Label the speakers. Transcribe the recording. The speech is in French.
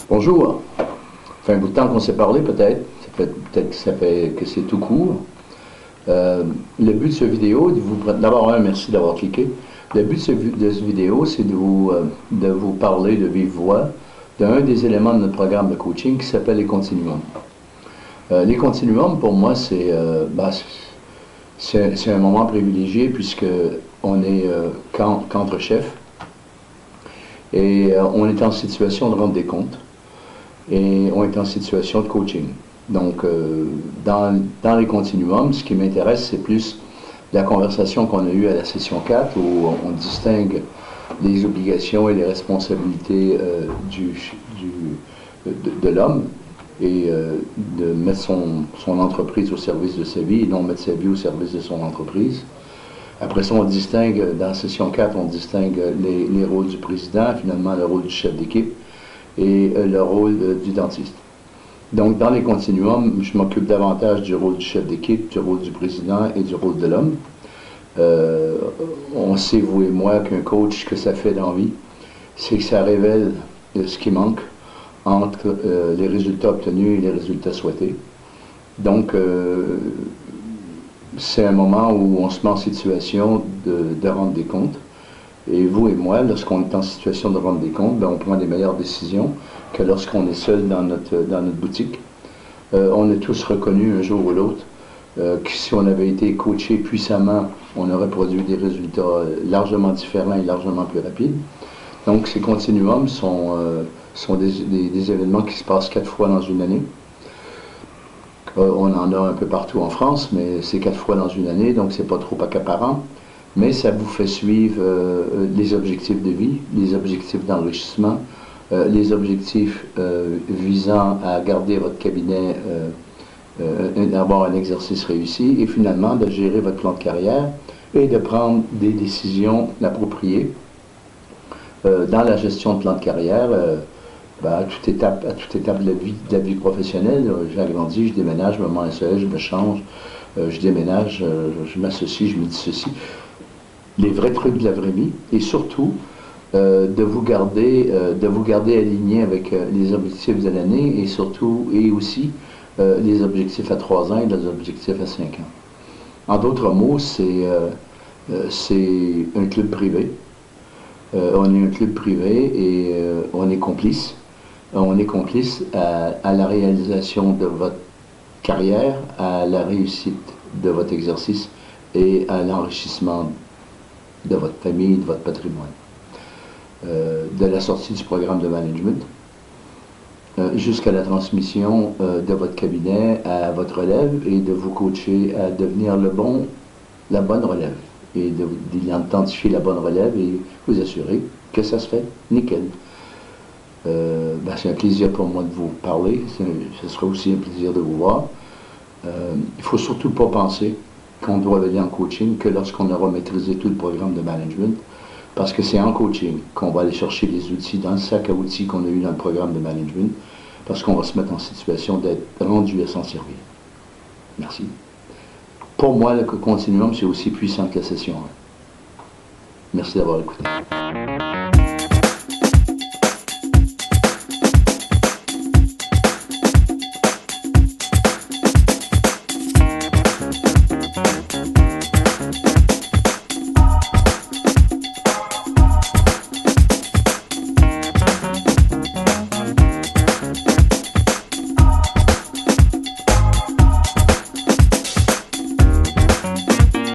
Speaker 1: Bonjour. Ça fait un bout de temps qu'on s'est parlé, peut-être. Ça fait que c'est tout court. Le but de cette vidéo, d'abord, merci d'avoir cliqué. Le but de cette vidéo, c'est de vous parler de vive voix d'un des éléments de notre programme de coaching qui s'appelle les continuums. Les continuums, pour moi, c'est un moment privilégié puisque on est qu'entre chefs et on est en situation de rendre des comptes. Et on est en situation de coaching. Donc, dans les continuums, ce qui m'intéresse, c'est plus la conversation qu'on a eue à la session 4, où on distingue les obligations et les responsabilités de l'homme, et de mettre son entreprise au service de sa vie, et non mettre sa vie au service de son entreprise. Après ça, on distingue, dans la session 4, on distingue les rôles du président, finalement le rôle du chef d'équipe, et le rôle du dentiste. Donc, dans les continuums, je m'occupe davantage du rôle du chef d'équipe, du rôle du président et du rôle de l'homme. On sait, vous et moi, qu'un coach, que ça fait dans la vie, c'est que ça révèle ce qui manque entre les résultats obtenus et les résultats souhaités. Donc, c'est un moment où on se met en situation de rendre des comptes. Et vous et moi, lorsqu'on est en situation de rendre des comptes, on prend des meilleures décisions que lorsqu'on est seul dans notre boutique. On est tous reconnus un jour ou l'autre que si on avait été coaché puissamment, on aurait produit des résultats largement différents et largement plus rapides. Donc ces continuums sont des événements qui se passent 4 fois dans une année. On en a un peu partout en France, mais c'est 4 fois dans une année, donc c'est pas trop accaparant. Mais ça vous fait suivre les objectifs de vie, les objectifs d'enrichissement, les objectifs visant à garder votre cabinet, d'avoir un exercice réussi, et finalement de gérer votre plan de carrière et de prendre des décisions appropriées dans la gestion de plan de carrière. À toute étape de la vie professionnelle, j'agrandis, je déménage, je me mets un seul, je me change, je déménage, je m'associe, je me dissocie. Les vrais trucs de la vraie vie, et surtout de vous garder aligné avec les objectifs de l'année, et aussi les objectifs à 3 ans et les objectifs à 5 ans. En d'autres mots, c'est un club privé. On est un club privé et on est complice. On est complice à la réalisation de votre carrière, à la réussite de votre exercice et à l'enrichissement de votre famille, de votre patrimoine. De la sortie du programme de management jusqu'à la transmission de votre cabinet à votre relève, et de vous coacher à devenir la bonne relève, et d'identifier la bonne relève et vous assurer que ça se fait nickel. C'est un plaisir pour moi de vous parler, ce sera aussi un plaisir de vous voir. Il ne faut surtout pas penser qu'on doit aller en coaching que lorsqu'on aura maîtrisé tout le programme de management, parce que c'est en coaching qu'on va aller chercher les outils dans le sac à outils qu'on a eu dans le programme de management, parce qu'on va se mettre en situation d'être rendu à s'en servir. Merci. Pour moi, le continuum, c'est aussi puissant que la session 1. Merci d'avoir écouté.